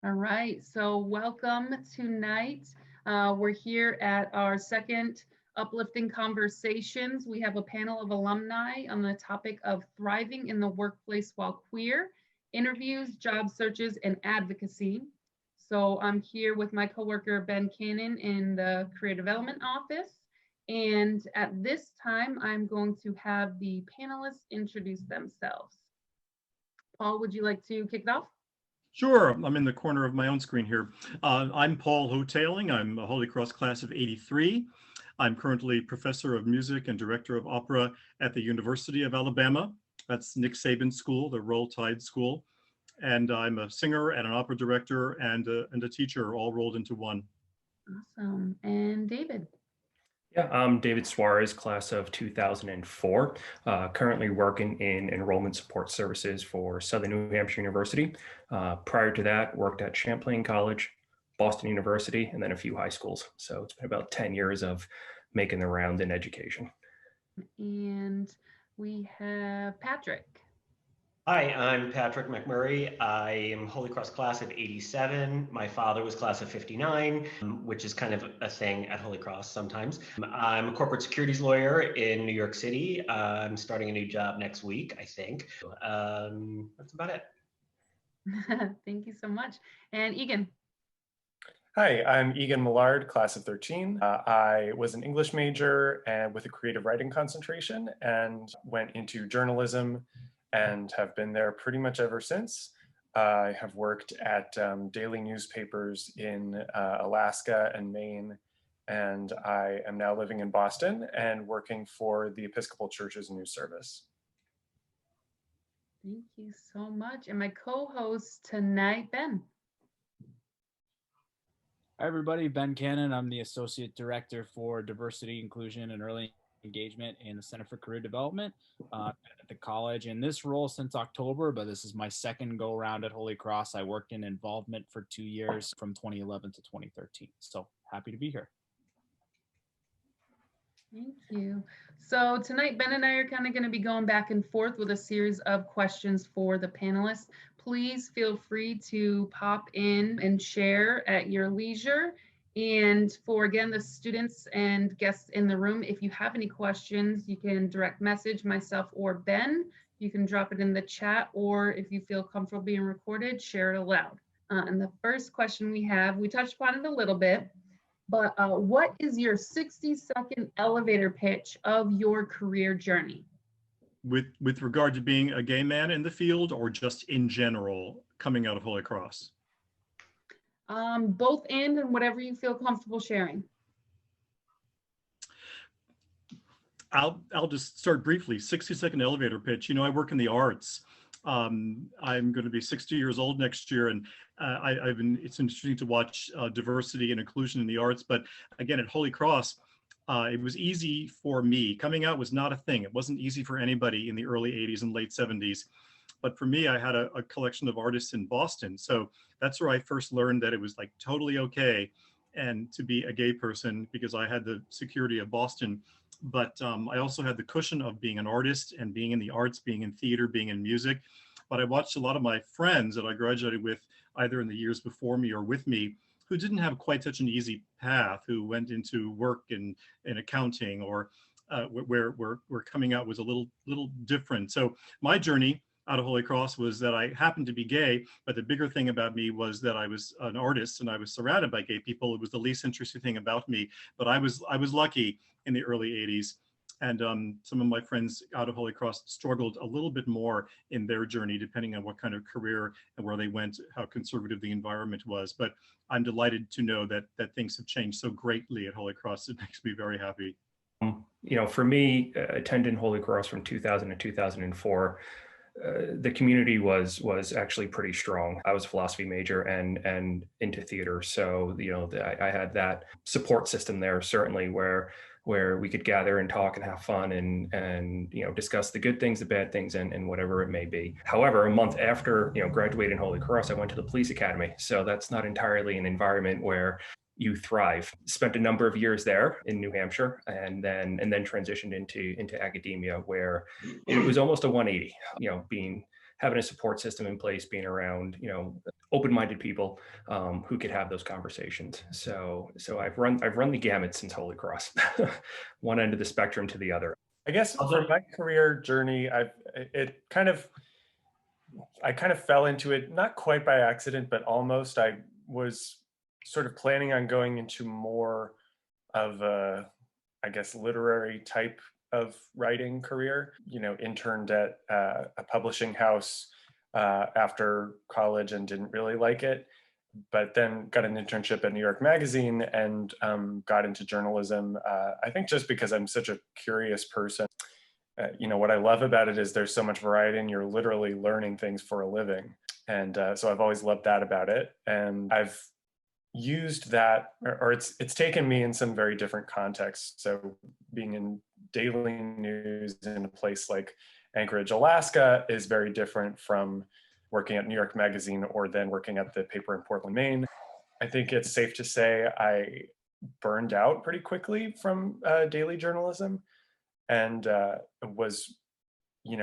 All right, so welcome tonight. We're here at our second Uplifting Conversations. We have a panel of alumni on the topic of thriving in the workplace while queer, interviews, job searches, and advocacy. So I'm here with my coworker, Ben Cannon, in the Career Development Office. And at this time, I'm going to have the panelists introduce themselves. Paul, would you like to kick it off? Sure, I'm in the corner of my own screen here. I'm Paul Hotailing. I'm a Holy Cross class of '83. I'm currently professor of music and director of opera at the University of Alabama. That's Nick Saban's school, the Roll Tide School. And I'm a singer and an opera director and a teacher, all rolled into one. Awesome. And David? Yeah, I'm David Suarez, class of 2004, currently working in enrollment support services for Southern New Hampshire University. Prior to that, worked at Champlain College, Boston University, and then a few high schools. So it's been about 10 years of making the round in education. And we have Patrick. Hi, I'm Patrick McMurray. I am Holy Cross class of '87. My father was class of '59, which is kind of a thing at Holy Cross sometimes. I'm a corporate securities lawyer in New York City. I'm starting a new job next week, I think. That's about it. Thank you so much. And Egan. Hi, I'm Egan Millard, class of 13. I was an English major and with a creative writing concentration and went into journalism and have been there pretty much ever since. I have worked at daily newspapers in Alaska and Maine, and I am now living in Boston and working for the Episcopal Church's news service. Thank you so much. And my co-host tonight, Ben. Hi, everybody. Ben Cannon. I'm the Associate Director for Diversity, Inclusion, and Early Engagement in the Center for Career Development at the college. In this role since October, but this is my second go around at Holy Cross. I worked in involvement for 2 years from 2011 to 2013. So happy to be here. Thank you. So tonight, Ben and I are kind of going to be going back and forth with a series of questions for the panelists. Please feel free to pop in and share at your leisure. And for, again, the students and guests in the room, if you have any questions, you can direct message myself or Ben. You can drop it in the chat, or if you feel comfortable being recorded, share it aloud. And the first question we have, we touched upon it a little bit, but what is your 60-second elevator pitch of your career journey? With regard to being a gay man in the field, or just in general coming out of Holy Cross? Both and whatever you feel comfortable sharing. I'll just start briefly. 60-second elevator pitch. You know, I work in the arts. I'm going to be 60 years old next year, and it's interesting to watch diversity and inclusion in the arts. But again, at Holy Cross, it was easy for me. Coming out was not a thing. It wasn't easy for anybody in the early 80s and late 70s. But for me, I had a collection of artists in Boston. So that's where I first learned that it was like totally okay and to be a gay person, because I had the security of Boston. But I also had the cushion of being an artist and being in the arts, being in theater, being in music. But I watched a lot of my friends that I graduated with, either in the years before me or with me, who didn't have quite such an easy path, who went into work in accounting, or where coming out was a little different. So my journey out of Holy Cross was that I happened to be gay, but the bigger thing about me was that I was an artist and I was surrounded by gay people. It was the least interesting thing about me, but I was lucky in the early 80s. And some of my friends out of Holy Cross struggled a little bit more in their journey, depending on what kind of career and where they went, how conservative the environment was. But I'm delighted to know that things have changed so greatly at Holy Cross. It makes me very happy. You know, for me, attending Holy Cross from 2000 to 2004, the community was actually pretty strong. I was a philosophy major and into theater, so you know I had that support system there, certainly, where we could gather and talk and have fun and you know, discuss the good things, the bad things, and whatever it may be. However, a month after, you know, graduating Holy Cross, I went to the police academy, so that's not entirely an environment where you thrive. Spent a number of years there in New Hampshire, and then transitioned into academia, where it was almost a 180. You know, having a support system in place, being around, open-minded people who could have those conversations. So I've run the gamut since Holy Cross, one end of the spectrum to the other. I guess for my career journey, I kind of fell into it, not quite by accident, but almost. I was sort of planning on going into more of a, I guess, literary type of writing career. Interned at a publishing house after college and didn't really like it, but then got an internship at New York Magazine and got into journalism. I think just because I'm such a curious person. What I love about it is there's so much variety and you're literally learning things for a living. And so I've always loved that about it. And I've used that, or it's taken me in some very different contexts. So being in daily news in a place like Anchorage, Alaska is very different from working at New York Magazine or then working at the paper in Portland, Maine. I think it's safe to say I burned out pretty quickly from daily journalism, and was,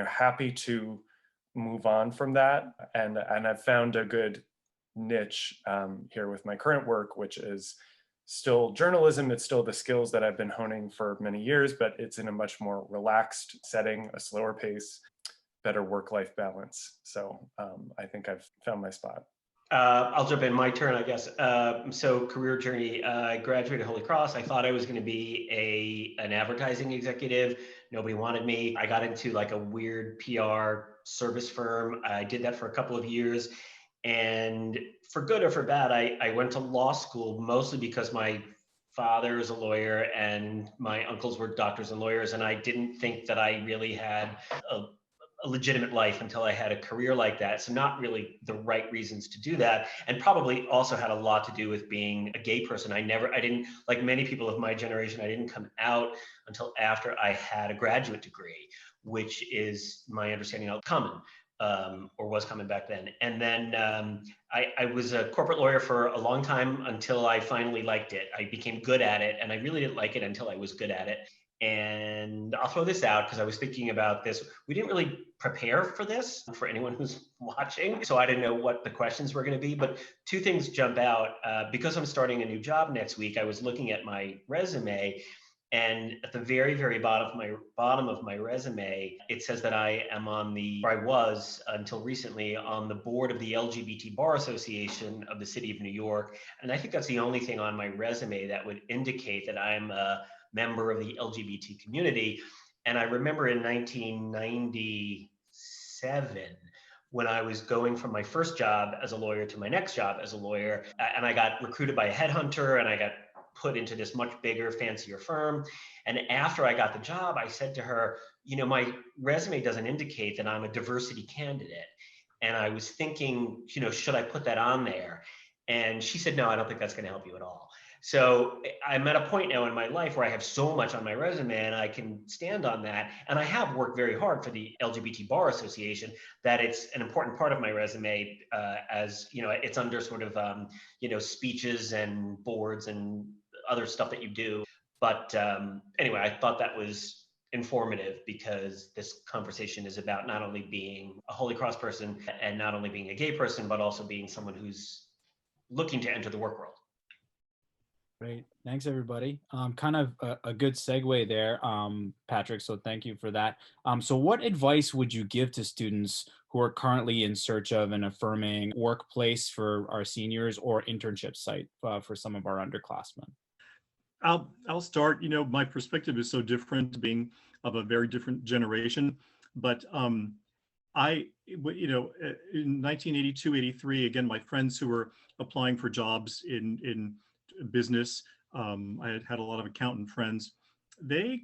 happy to move on from that. And I've found a good niche here with my current work, which is still journalism. It's still the skills that I've been honing for many years, but it's in a much more relaxed setting, a slower pace, better work-life balance. So I think I've found my spot. I'll jump in, my turn, I guess. So career journey, I graduated Holy Cross. I thought I was going to be an advertising executive. Nobody wanted me. I got into like a weird PR service firm. I did that for a couple of years. And for good or for bad, I went to law school mostly because my father is a lawyer and my uncles were doctors and lawyers. And I didn't think that I really had a legitimate life until I had a career like that. So not really the right reasons to do that. And probably also had a lot to do with being a gay person. I didn't, like many people of my generation, I didn't come out until after I had a graduate degree, which is my understanding of common, or was common back then. And then I was a corporate lawyer for a long time until I finally liked it. I became good at it, and I really didn't like it until I was good at it. And I'll throw this out because I was thinking about this. We didn't really prepare for this for anyone who's watching, so I didn't know what the questions were going to be. But two things jump out. Because I'm starting a new job next week, I was looking at my resume, and at the very, very bottom of my resume, it says that I was until recently on the board of the LGBT Bar Association of the City of New York. And I think that's the only thing on my resume that would indicate that I'm a member of the LGBT community. And I remember in 1997, when I was going from my first job as a lawyer to my next job as a lawyer, and I got recruited by a headhunter and I got put into this much bigger, fancier firm. And after I got the job, I said to her, my resume doesn't indicate that I'm a diversity candidate. And I was thinking, should I put that on there? And she said, no, I don't think that's going to help you at all. So I'm at a point now in my life where I have so much on my resume and I can stand on that. And I have worked very hard for the LGBT Bar Association, that it's an important part of my resume, as it's under sort of, speeches and boards and other stuff that you do. But anyway, I thought that was informative because this conversation is about not only being a Holy Cross person and not only being a gay person, but also being someone who's looking to enter the work world. Great. Thanks, everybody. Kind of a good segue there, Patrick, so thank you for that. So what advice would you give to students who are currently in search of an affirming workplace for our seniors or internship site for some of our underclassmen? I'll start. My perspective is so different, being of a very different generation, but in 1982, 83, again, my friends who were applying for jobs in business, I had a lot of accountant friends. They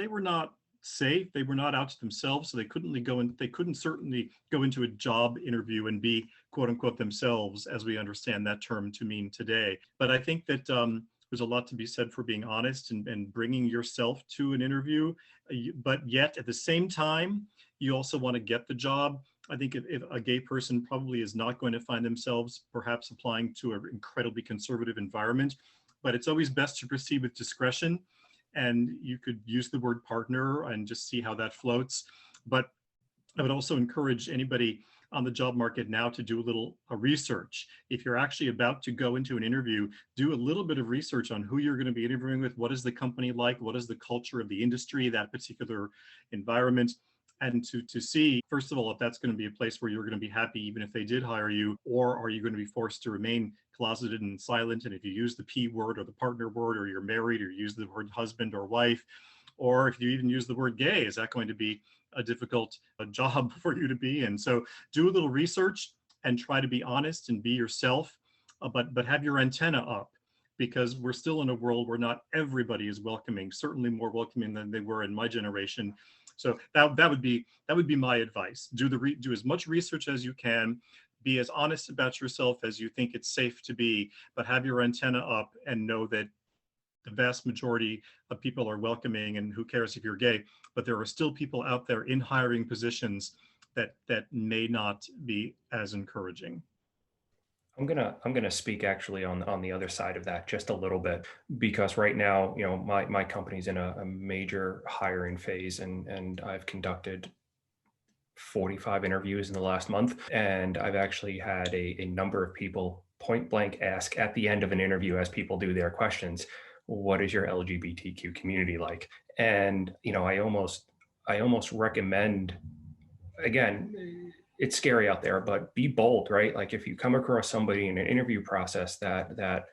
were not safe. They were not out to themselves, so they couldn't certainly go into a job interview and be quote unquote themselves, as we understand that term to mean today. But I think that there's a lot to be said for being honest and bringing yourself to an interview, but yet at the same time, you also want to get the job. I think if a gay person probably is not going to find themselves perhaps applying to an incredibly conservative environment, but it's always best to proceed with discretion. And you could use the word partner and just see how that floats. But I would also encourage anybody on the job market now to do a little research. If you're actually about to go into an interview, do a little bit of research on who you're going to be interviewing with. What is the company like? What is the culture of the industry, that particular environment? And to see, first of all, if that's going to be a place where you're going to be happy even if they did hire you, or are you going to be forced to remain closeted and silent? And if you use the P word or the partner word, or you're married, or you use the word husband or wife, or if you even use the word gay, is that going to be a difficult job for you to be in? So do a little research and try to be honest and be yourself, but have your antenna up, because we're still in a world where not everybody is welcoming, certainly more welcoming than they were in my generation. So that would be my advice. Do as much research as you can, be as honest about yourself as you think it's safe to be, but have your antenna up and know that the vast majority of people are welcoming, and who cares if you're gay, but there are still people out there in hiring positions that may not be as encouraging. I'm gonna speak actually on the other side of that just a little bit, because right now, my company's in a major hiring phase, and I've conducted 45 interviews in the last month, and I've actually had a number of people point blank ask at the end of an interview, as people do their questions, what is your LGBTQ community like? And I almost recommend, again, it's scary out there, but be bold, right? Like, if you come across somebody in an interview process that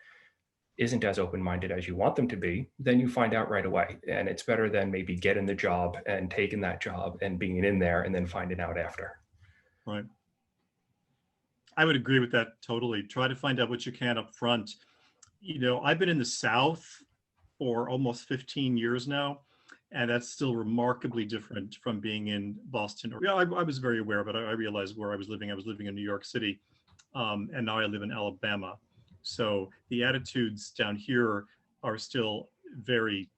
isn't as open-minded as you want them to be, then you find out right away. And it's better than maybe getting the job and taking that job and being in there and then finding out after. Right. I would agree with that totally. Try to find out what you can up front. I've been in the South for almost 15 years now, and that's still remarkably different from being in Boston. I was very aware, but I realized where I was living in New York City, and now I live in Alabama. So the attitudes down here are still very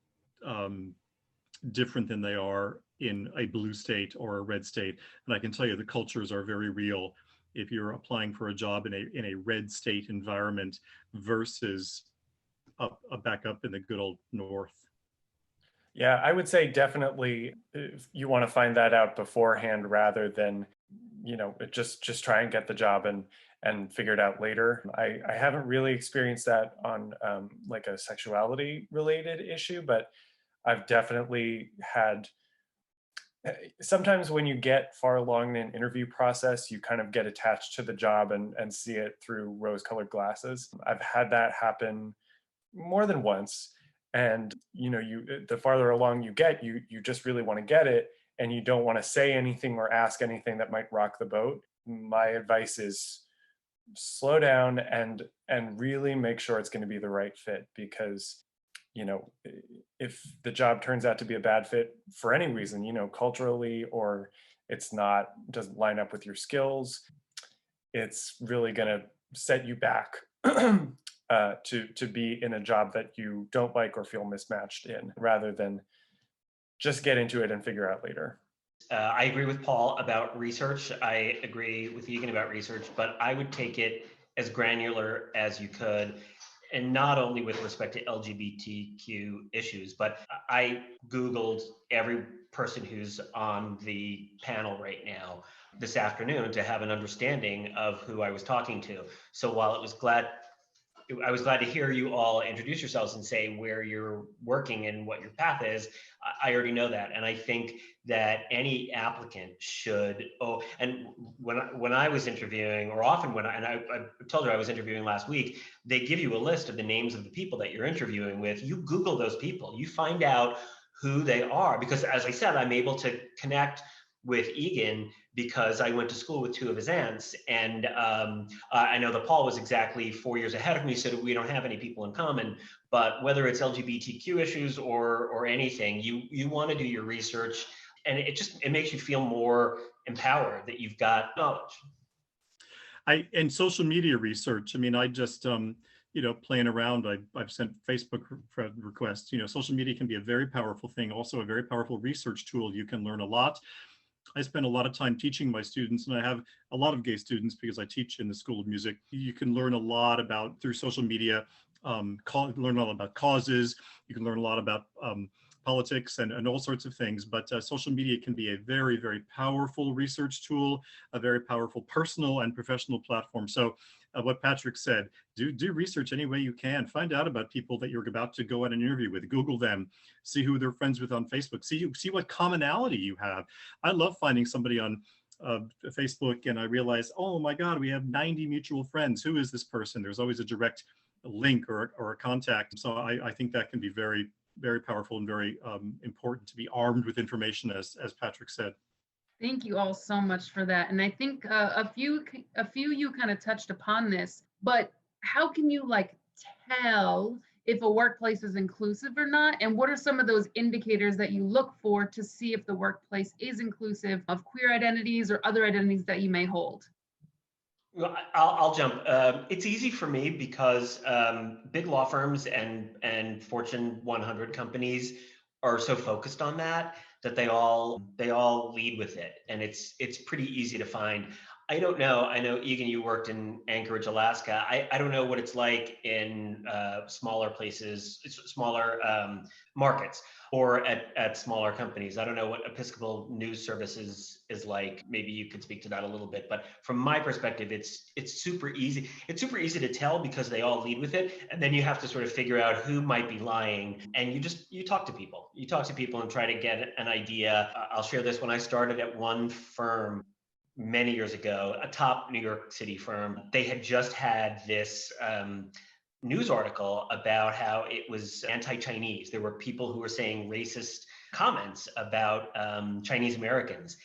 different than they are in a blue state or a red state. And I can tell you the cultures are very real if you're applying for a job in a red state environment versus back up in the good old North. Yeah, I would say definitely if you want to find that out beforehand rather than, just try and get the job and figure it out later. I haven't really experienced that on like a sexuality related issue, but I've definitely had, sometimes when you get far along in an interview process, you kind of get attached to the job and see it through rose-colored glasses. I've had that happen more than once. And the farther along you get, you just really want to get it, and you don't want to say anything or ask anything that might rock the boat. My advice is slow down and really make sure it's going to be the right fit, because if the job turns out to be a bad fit for any reason, culturally, or doesn't line up with your skills, it's really going to set you back to be in a job that you don't like or feel mismatched in, rather than just get into it and figure out later. I agree with Paul about research. I agree with Egan about research, but I would take it as granular as you could, and not only with respect to LGBTQ issues, but I Googled every person who's on the panel right now this afternoon to have an understanding of who I was talking to. So while I was glad to hear you all introduce yourselves and say where you're working and what your path is, I already know that. And I think that any applicant should, and when I was interviewing, or often I told her I was interviewing last week, they give you a list of the names of the people that you're interviewing with. You Google those people, you find out who they are, because as I said, I'm able to connect with Egan because I went to school with two of his aunts, and I know that Paul was exactly 4 years ahead of me, so we don't have any people in common. But whether it's LGBTQ issues or anything, you want to do your research, and it makes you feel more empowered that you've got knowledge. And social media research. I mean, I just playing around, I've sent Facebook requests. Social media can be a very powerful thing, also a very powerful research tool. You can learn a lot. I spend a lot of time teaching my students, and I have a lot of gay students because I teach in the School of Music. You can learn a lot through social media, learn a lot about causes. You can learn a lot about politics and all sorts of things. But social media can be a very, very powerful research tool, a very powerful personal and professional platform. So what Patrick said, do research any way you can. Find out about people that you're about to go on an interview with. Google them, see who they're friends with on Facebook, see what commonality you have. I love finding somebody on Facebook and I realize, oh my God, we have 90 mutual friends. Who is this person? There's always a direct link or a contact. So I think that can be very, very powerful and very important to be armed with information, as Patrick said. Thank you all so much for that. And I think a few you kind of touched upon this, but how can you like tell if a workplace is inclusive or not? And what are some of those indicators that you look for to see if the workplace is inclusive of queer identities or other identities that you may hold? Well, I'll jump. It's easy for me because big law firms and Fortune 100 companies are so focused on that they all lead with it, and it's pretty easy to find. I don't know. I know, Egan, you worked in Anchorage, Alaska. I don't know what it's like in smaller places, smaller markets, or at smaller companies. I don't know what Episcopal News Services is like. Maybe you could speak to that a little bit. But from my perspective, it's super easy. It's super easy to tell because they all lead with it, and then you have to sort of figure out who might be lying. And you talk to people. You talk to people and try to get an idea. I'll share this. When I started at one firm many years ago, a top New York City firm, they had just had this news article about how it was anti-Chinese. There were people who were saying racist comments about Chinese Americans.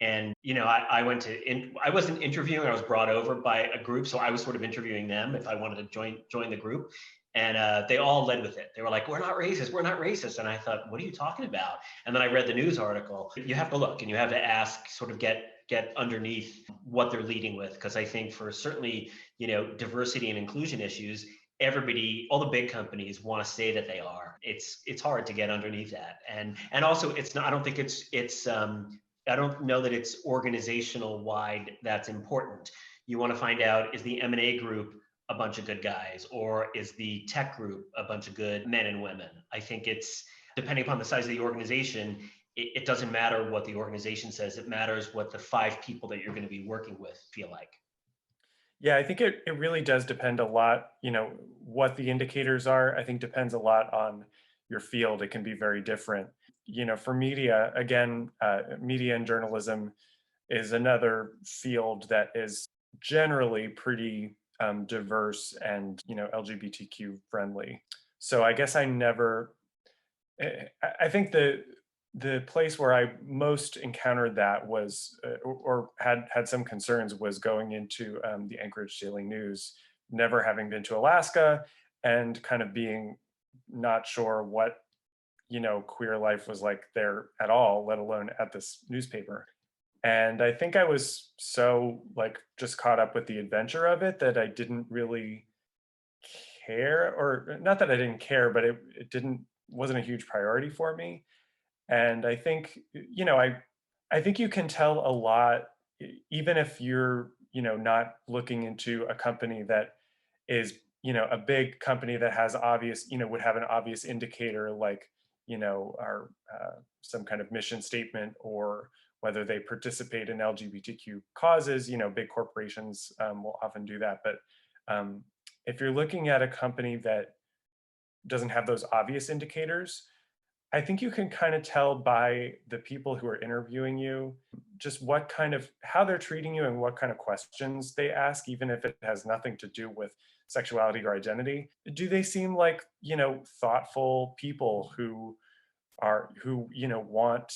And, I wasn't interviewing, I was brought over by a group. So I was sort of interviewing them if I wanted to join the group. And they all led with it. They were like, we're not racist, we're not racist. And I thought, what are you talking about? And then I read the news article. You have to look and you have to ask, sort of get underneath what they're leading with. Because I think for certainly, diversity and inclusion issues, everybody, all the big companies want to say that they are. It's hard to get underneath that. And also it's not, I don't think it's I don't know that it's organizational wide that's important. You want to find out, is the M&A group a bunch of good guys, or is the tech group a bunch of good men and women? I think it's, depending upon the size of the organization, it doesn't matter what the organization says. It matters what the 5 people that you're going to be working with feel like. Yeah, I think it really does depend a lot, what the indicators are. I think depends a lot on your field. It can be very different. For media, again, media and journalism is another field that is generally pretty diverse and, LGBTQ friendly. So I guess I think the place where I most encountered that was, or had some concerns, was going into the Anchorage Daily News, never having been to Alaska and kind of being not sure what, queer life was like there at all, let alone at this newspaper. And I think I was so just caught up with the adventure of it that I didn't really care, or not that I didn't care, but it wasn't a huge priority for me. And I think, I think you can tell a lot, even if you're, not looking into a company that is, a big company that has obvious, would have an obvious indicator like, our some kind of mission statement, or whether they participate in LGBTQ causes. Big corporations will often do that. But if you're looking at a company that doesn't have those obvious indicators, I think you can kind of tell by the people who are interviewing you, just how they're treating you and what kind of questions they ask, even if it has nothing to do with sexuality or identity. Do they seem like, thoughtful people who want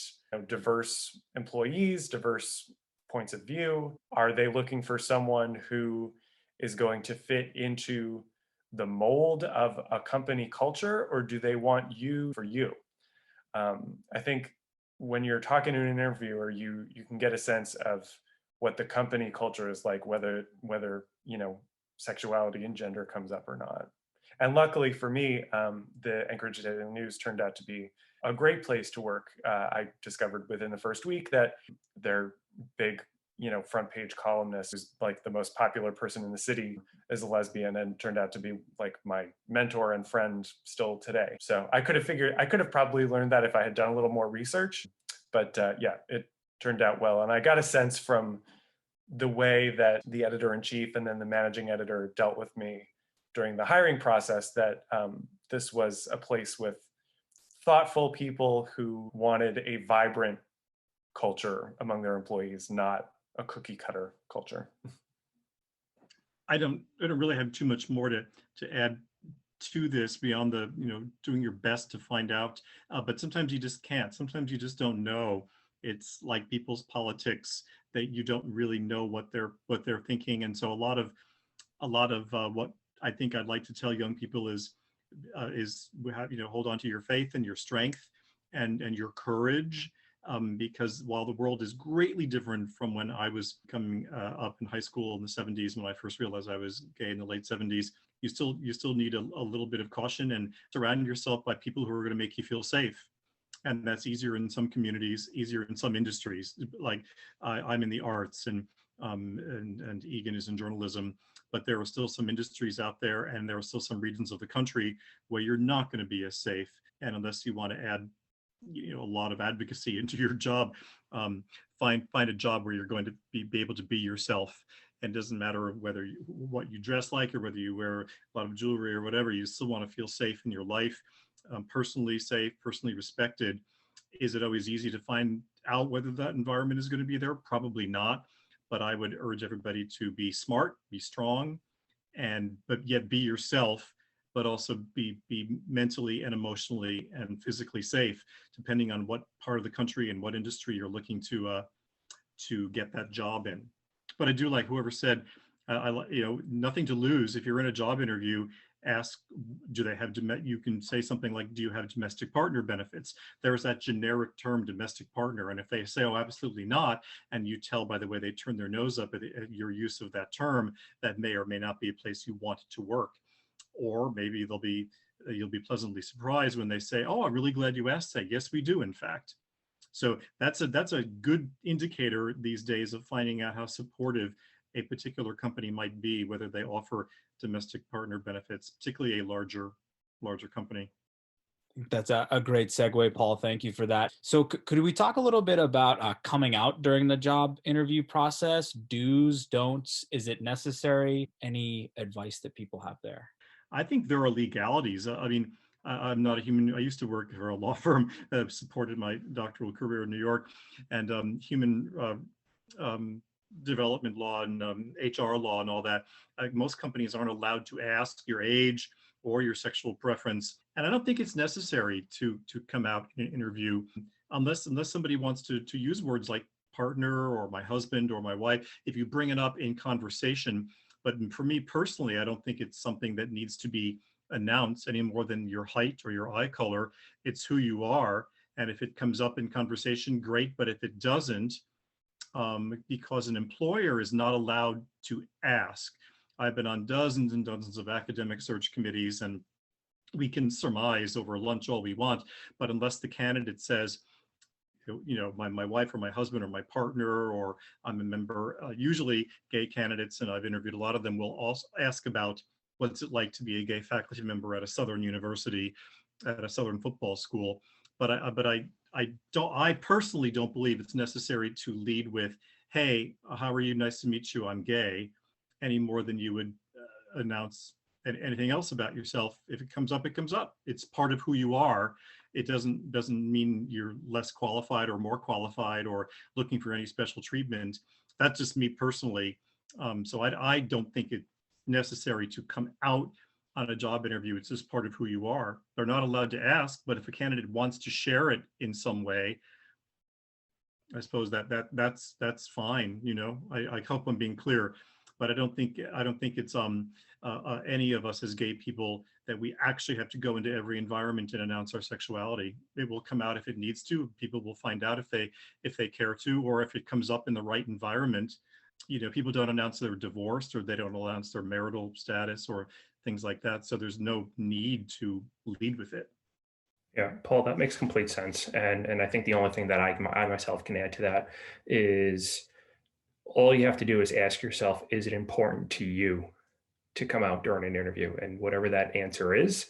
diverse employees, diverse points of view? Are they looking for someone who is going to fit into the mold of a company culture, or do they want you for you? I think when you're talking to an interviewer, you can get a sense of what the company culture is like, whether sexuality and gender comes up or not. And luckily for me, the Anchorage Daily News turned out to be a great place to work. I discovered within the first week that they're big, front page columnist who's like the most popular person in the city is a lesbian and turned out to be like my mentor and friend still today. So I could have probably learned that if I had done a little more research, but yeah, it turned out well. And I got a sense from the way that the editor-in-chief and then the managing editor dealt with me during the hiring process that this was a place with thoughtful people who wanted a vibrant culture among their employees, not a cookie cutter culture. I don't really have too much more to add to this beyond the, doing your best to find out, but sometimes you just can't. Sometimes you just don't know. It's like people's politics that you don't really know what they're thinking. And so a lot of what I think I'd like to tell young people is hold on to your faith and your strength and your courage. Because while the world is greatly different from when I was coming up in high school in the 70s, when I first realized I was gay in the late 70s, you still need a little bit of caution and surround yourself by people who are going to make you feel safe. And that's easier in some communities, easier in some industries. Like I'm in the arts and Egan is in journalism, but there are still some industries out there and there are still some regions of the country where you're not going to be as safe. And unless you want to add a lot of advocacy into your job, find a job where you're going to be able to be yourself. And it doesn't matter whether what you dress like or whether you wear a lot of jewelry or whatever, you still want to feel safe in your life, personally safe, personally respected. Is it always easy to find out whether that environment is going to be there? Probably not, but I would urge everybody to be smart, be strong, but yet be yourself, but also be mentally and emotionally and physically safe, depending on what part of the country and what industry you're looking to get that job in. But I do like whoever said, nothing to lose. If you're in a job interview, ask, do they have, you can say something like, do you have domestic partner benefits? There's that generic term, domestic partner. And if they say, oh, absolutely not, and you tell by the way they turn their nose up at your use of that term, that may or may not be a place you want to work. Or maybe you'll be pleasantly surprised when they say, oh, I'm really glad you asked that. Yes, we do, in fact. So that's a good indicator these days of finding out how supportive a particular company might be, whether they offer domestic partner benefits, particularly a larger company. That's a great segue, Paul. Thank you for that. So could we talk a little bit about coming out during the job interview process? Do's, don'ts, is it necessary? Any advice that people have there? I think there are legalities. I mean, I'm not a human. I used to work for a law firm that supported my doctoral career in New York, and human development law and HR law and all that. Most companies aren't allowed to ask your age or your sexual preference, and I don't think it's necessary to come out in an interview unless somebody wants to use words like partner or my husband or my wife. If you bring it up in conversation. But for me personally, I don't think it's something that needs to be announced any more than your height or your eye color. It's who you are. And if it comes up in conversation, great. But if it doesn't, because an employer is not allowed to ask. I've been on dozens and dozens of academic search committees, and we can surmise over lunch all we want. But unless the candidate says, my wife or my husband or my partner, or I'm a member, usually gay candidates, and I've interviewed a lot of them, will also ask about what's it like to be a gay faculty member at a Southern university, at a Southern football school. But I personally don't believe it's necessary to lead with, hey, how are you? Nice to meet you. I'm gay, any more than you would announce anything else about yourself. If it comes up, it comes up. It's part of who you are. It doesn't mean you're less qualified or more qualified or looking for any special treatment. That's just me personally. So I don't think it's necessary to come out on a job interview. It's just part of who you are. They're not allowed to ask, but if a candidate wants to share it in some way, I suppose that's fine. I hope I'm being clear, but I don't think it's any of us as gay people that we actually have to go into every environment and announce our sexuality. It will come out if it needs to. People will find out if they care to, or if it comes up in the right environment. People don't announce they're divorced, or they don't announce their marital status or things like that. So there's no need to lead with it. Yeah, Paul, that makes complete sense. And I think the only thing that I myself can add to that is all you have to do is ask yourself, is it important to you to come out during an interview? And whatever that answer is,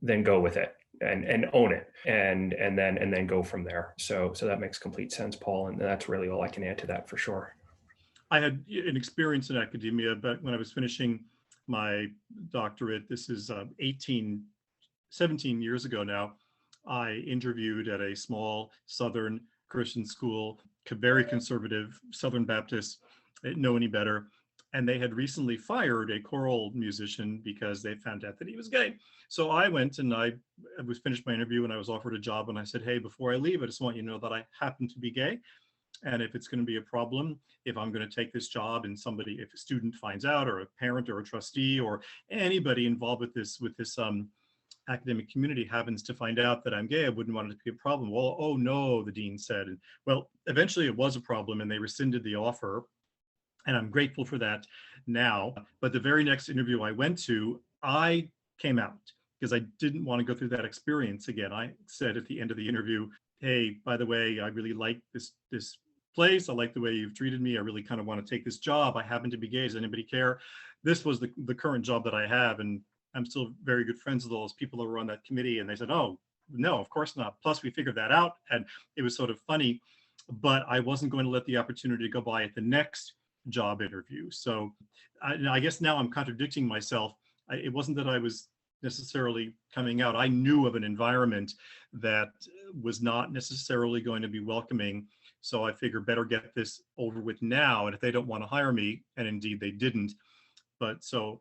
then go with it and own it and then go from there. So that makes complete sense, Paul. And that's really all I can add to that for sure. I had an experience in academia, but when I was finishing my doctorate, this is 17 years ago now, I interviewed at a small Southern Christian school, very conservative, Southern Baptist, didn't know any better. And they had recently fired a choral musician because they found out that he was gay. So I went and I was finished my interview and I was offered a job, and I said, hey, before I leave, I just want you to know that I happen to be gay. And if it's going to be a problem, if I'm going to take this job and somebody, if a student finds out, or a parent or a trustee or anybody involved with this academic community happens to find out that I'm gay, I wouldn't want it to be a problem. Well, oh no, the dean said. And well, eventually it was a problem and they rescinded the offer. And I'm grateful for that now. But the very next interview I went to, I came out because I didn't want to go through that experience again. I said at the end of the interview, hey, by the way, I really like this place. I like the way you've treated me. I really kind of want to take this job. I happen to be gay. Does anybody care? This was the current job that I have. And I'm still very good friends with all those people that were on that committee. And they said, oh, no, of course not. Plus, we figured that out. And it was sort of funny, but I wasn't going to let the opportunity go by at the next job interview. So I guess now I'm contradicting myself. It wasn't that I was necessarily coming out. I knew of an environment that was not necessarily going to be welcoming. So I figured better get this over with now. And if they don't want to hire me, and indeed they didn't. But so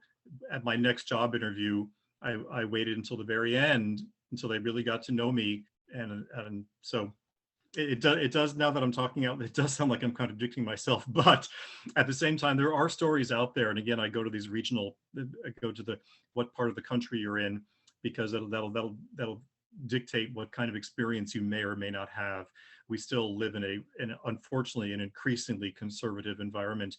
at my next job interview, I waited until the very end, until they really got to know me. And so it does, now that I'm talking out, it does sound like I'm contradicting myself, but at the same time, there are stories out there. And again, I go to these regional, I go to what part of the country you're in, because that'll dictate what kind of experience you may or may not have. We still live in unfortunately, an increasingly conservative environment.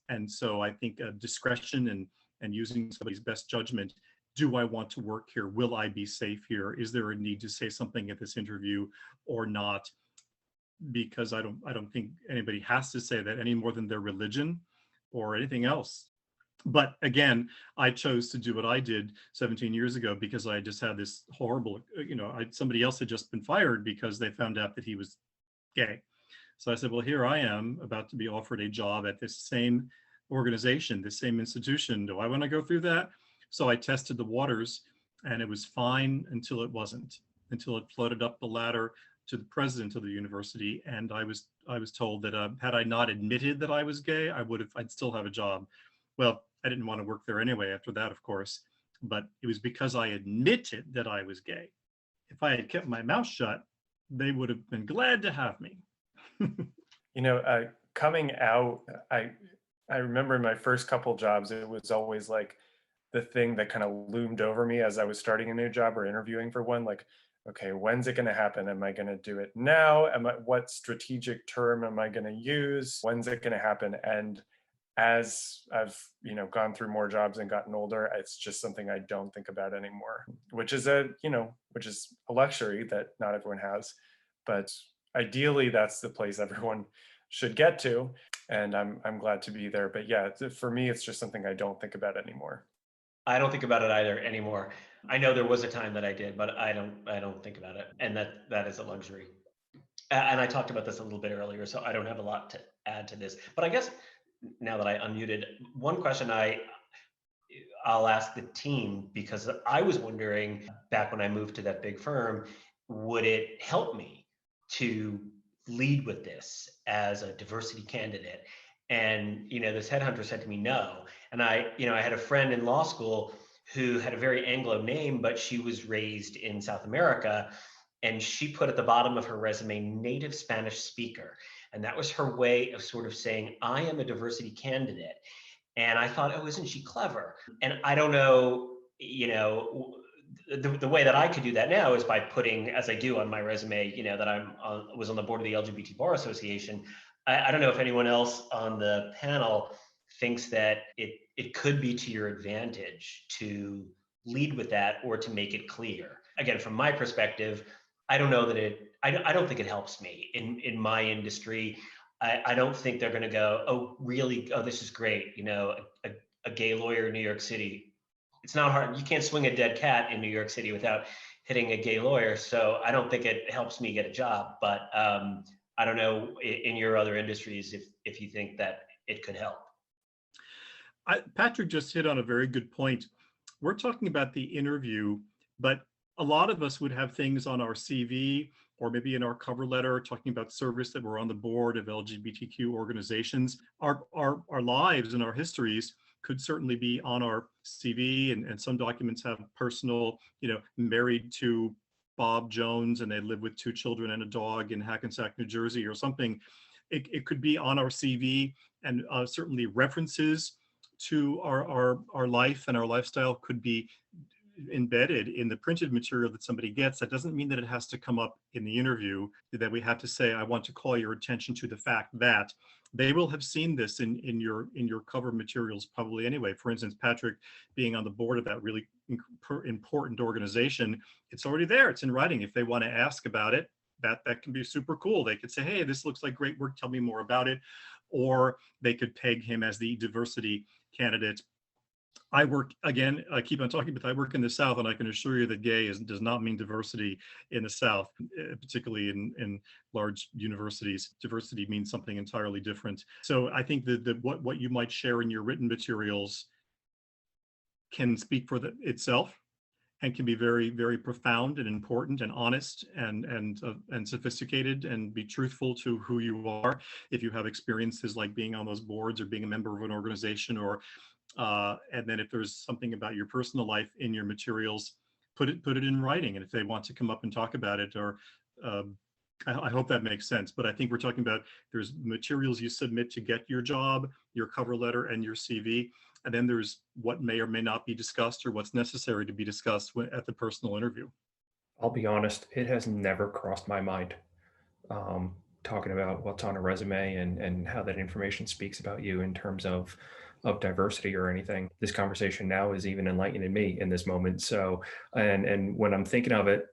And so I think discretion and using somebody's best judgment. Do I want to work here? Will I be safe here? Is there a need to say something at this interview or not? Because I don't think anybody has to say that any more than their religion or anything else. But again, I chose to do what I did 17 years ago because I just had this horrible, somebody else had just been fired because they found out that he was gay. So I said, well, here I am about to be offered a job at this same organization, this same institution. Do I want to go through that? So I tested the waters, and it was fine until it wasn't, until it floated up the ladder to the president of the university. And I was told that had I not admitted that I was gay, I'd still have a job. Well, I didn't want to work there anyway after that, of course, but it was because I admitted that I was gay. If I had kept my mouth shut, they would have been glad to have me. Coming out, I remember in my first couple jobs, it was always like the thing that kind of loomed over me as I was starting a new job or interviewing for one, like, okay, when's it going to happen? Am I going to do it now? What strategic term am I going to use? When's it going to happen? And as I've, gone through more jobs and gotten older, it's just something I don't think about anymore, which is a luxury that not everyone has. But ideally, that's the place everyone should get to. And I'm glad to be there. But yeah, for me, it's just something I don't think about anymore. I don't think about it either anymore. I know there was a time that I did, but I don't think about it. And that is a luxury. And I talked about this a little bit earlier, so I don't have a lot to add to this. But I guess now that I unmuted, one question I'll ask the team, because I was wondering back when I moved to that big firm, would it help me to lead with this as a diversity candidate? And, this headhunter said to me, no. And I had a friend in law school who had a very Anglo name, but she was raised in South America. And she put at the bottom of her resume, native Spanish speaker. And that was her way of sort of saying, I am a diversity candidate. And I thought, oh, isn't she clever? And I don't know, the way that I could do that now is by putting, as I do on my resume, that I was on the board of the LGBT Bar Association. I don't know if anyone else on the panel thinks that it could be to your advantage to lead with that or to make it clear. Again, from my perspective, I don't know that I don't think it helps me in my industry. I don't think they're going to go, oh, really? Oh, this is great. You know, a gay lawyer in New York City. It's not hard. You can't swing a dead cat in New York City without hitting a gay lawyer. So I don't think it helps me get a job. But I don't know in your other industries if you think that it could help. Patrick just hit on a very good point. We're talking about the interview, but a lot of us would have things on our CV or maybe in our cover letter talking about service that we're on the board of LGBTQ organizations. Our lives and our histories could certainly be on our CV, and some documents have personal, married to Bob Jones and they live with 2 children and a dog in Hackensack, New Jersey or something. It could be on our CV, and certainly references to our life and our lifestyle could be embedded in the printed material that somebody gets. That doesn't mean that it has to come up in the interview, that we have to say, I want to call your attention to the fact that. They will have seen this in your cover materials probably anyway. For instance, Patrick being on the board of that really important organization, it's already there, it's in writing. If they want to ask about it, that can be super cool. They could say, hey, this looks like great work, tell me more about it. Or they could peg him as the diversity candidate. I work, again, I keep on talking, but I work in the South, and I can assure you that gay does not mean diversity in the South, particularly in large universities. Diversity means something entirely different. So I think that what you might share in your written materials can speak for itself, and can be very, very profound and important and honest and sophisticated, and be truthful to who you are. If you have experiences like being on those boards or being a member of an organization, or and then if there's something about your personal life in your materials, put it in writing. And if they want to come up and talk about it, or I hope that makes sense. But I think we're talking about, there's materials you submit to get your job, your cover letter and your CV. And then there's what may or may not be discussed, or what's necessary to be discussed at the personal interview. I'll be honest, it has never crossed my mind, talking about what's on a resume and how that information speaks about you in terms of diversity or anything. This conversation now is even enlightening me in this moment. So, and when I'm thinking of it,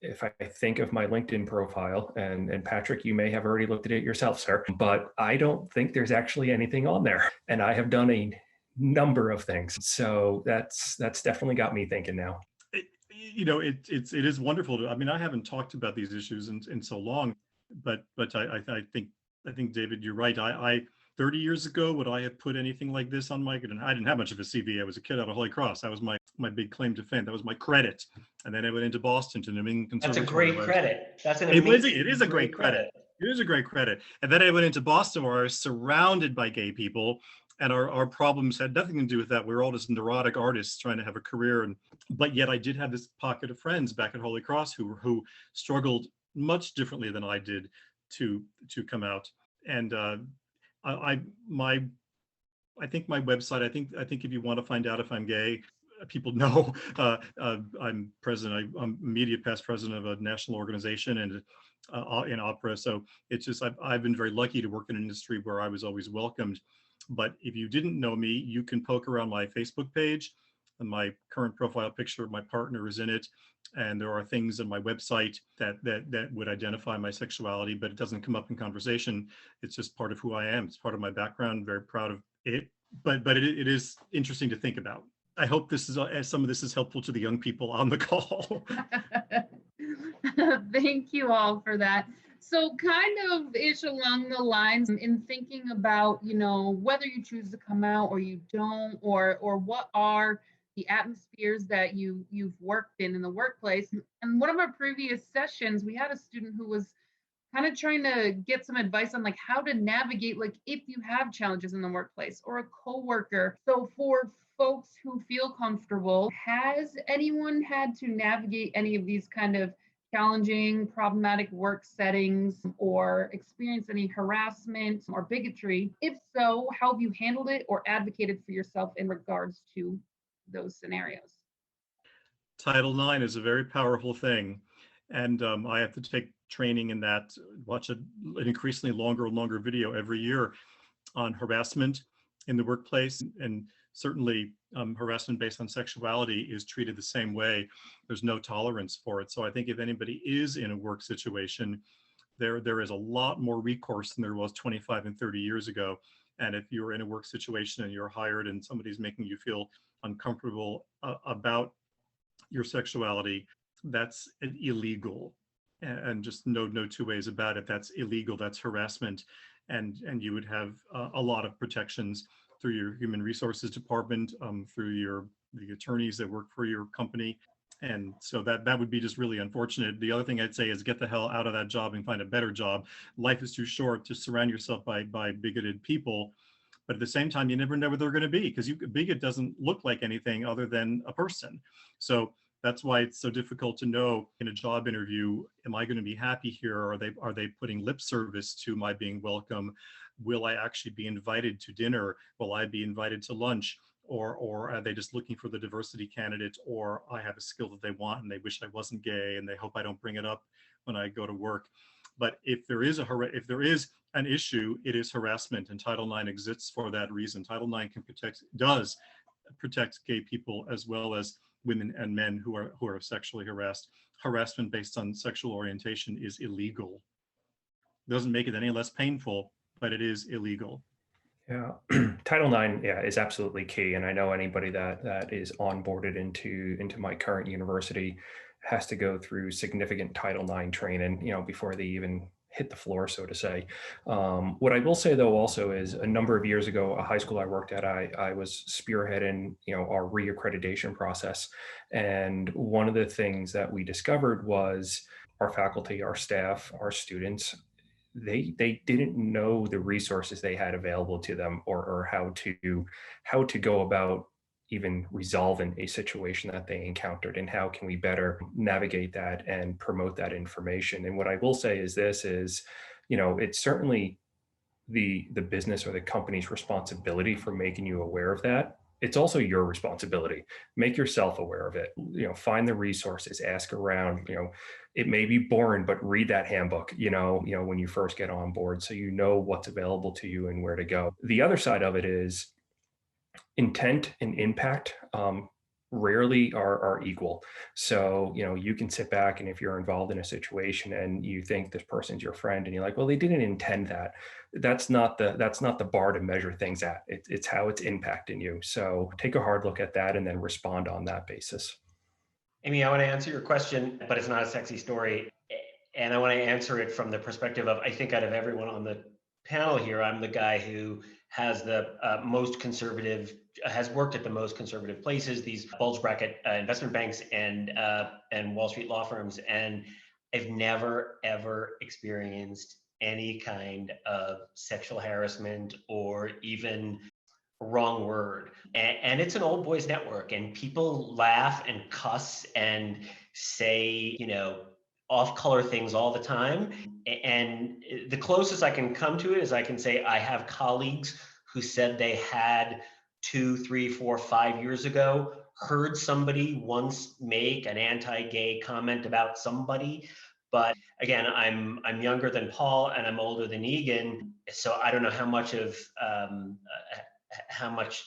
if I think of my LinkedIn profile, and Patrick, you may have already looked at it yourself, sir, but I don't think there's actually anything on there. And I have done a number of things. So that's definitely got me thinking now. It is wonderful to, I mean, I haven't talked about these issues in so long, but I think David, you're right. I 30 years ago, would I have put anything like this on I didn't have much of a CV. I was a kid out of Holy Cross. That was my big claim to fame. That was my credit. And then I went into Boston to New England Conservatory. That's a great credit. That's an amazing. It is a great credit. It is a great credit. And then I went into Boston, where I was surrounded by gay people, and our problems had nothing to do with that. We were all just neurotic artists trying to have a career. But yet I did have this pocket of friends back at Holy Cross who struggled much differently than I did to come out. And I think my website, I think if you want to find out if I'm gay, people know I'm president. I'm media past president of a national organization, and in opera. So it's just, I've been very lucky to work in an industry where I was always welcomed. But if you didn't know me, you can poke around my Facebook page, and my current profile picture of my partner is in it. And there are things on my website that would identify my sexuality, but it doesn't come up in conversation. It's just part of who I am. It's part of my background. I'm very proud of it. But it is interesting to think about. I hope some of this is helpful to the young people on the call. Thank you all for that. So kind of ish along the lines, in thinking about, whether you choose to come out or you don't, or what are the atmospheres that you've worked in the workplace. And one of our previous sessions, we had a student who was kind of trying to get some advice on how to navigate, if you have challenges in the workplace or a coworker. So for folks who feel comfortable, has anyone had to navigate any of these kind of challenging, problematic work settings, or experience any harassment or bigotry? If so, how have you handled it or advocated for yourself in regards to those scenarios? Title IX is a very powerful thing. And I have to take training in that, watch an increasingly longer and longer video every year on harassment in the workplace. And certainly harassment based on sexuality is treated the same way. There's no tolerance for it. So I think if anybody is in a work situation there is a lot more recourse than there was 25 and 30 years ago. And if you're in a work situation and you're hired and somebody's making you feel uncomfortable about your sexuality, that's illegal. And just no two ways about it. That's illegal. That's harassment. And you would have a lot of protections through your human resources department, through the attorneys that work for your company. And so that would be just really unfortunate. The other thing I'd say is get the hell out of that job and find a better job. Life is too short to surround yourself by bigoted people. But at the same time, you never know what they're going to be, because bigot doesn't look like anything other than a person. So that's why it's so difficult to know in a job interview, am I going to be happy here? Or are they putting lip service to my being welcome? Will I actually be invited to dinner? Will I be invited to lunch? Or are they just looking for the diversity candidate? Or I have a skill that they want and they wish I wasn't gay and they hope I don't bring it up when I go to work. But if there is an issue, it is harassment, and Title IX exists for that reason. Title IX does protect gay people as well as women and men who are sexually harassed. Harassment based on sexual orientation is illegal. It doesn't make it any less painful, but it is illegal. Yeah, Title IX, yeah, is absolutely key. And I know anybody that is onboarded into my current university has to go through significant Title IX training, before they even hit the floor, so to say. What I will say though also is a number of years ago, a high school I worked at, I was spearheading, our reaccreditation process. And one of the things that we discovered was our faculty, our staff, our students, they didn't know the resources they had available to them, or how to go about even resolving a situation that they encountered, and how can we better navigate that and promote that information. And what I will say is this is, it's certainly the business or the company's responsibility for making you aware of that. It's also your responsibility. Make yourself aware of it. Find the resources, ask around. It may be boring, but read that handbook, when you first get on board, so you know what's available to you and where to go. The other side of it is intent and impact rarely are equal. So, you can sit back, and if you're involved in a situation and you think this person's your friend and you're like, well, they didn't intend that. That's not the bar to measure things at. It's how it's impacting you. So take a hard look at that and then respond on that basis. Amy, I want to answer your question, but it's not a sexy story. And I want to answer it from the perspective of, I think out of everyone on the panel here, I'm the guy who has the most conservative, has worked at the most conservative places, these bulge bracket investment banks and Wall Street law firms. And I've never, ever experienced any kind of sexual harassment or even wrong word. And it's an old boys network, and people laugh and cuss and say, off color things all the time. And the closest I can come to it is I can say I have colleagues who said they had 2, 3, 4, 5 years ago heard somebody once make an anti-gay comment about somebody. But again, I'm younger than Paul and I'm older than Egan, so I don't know how much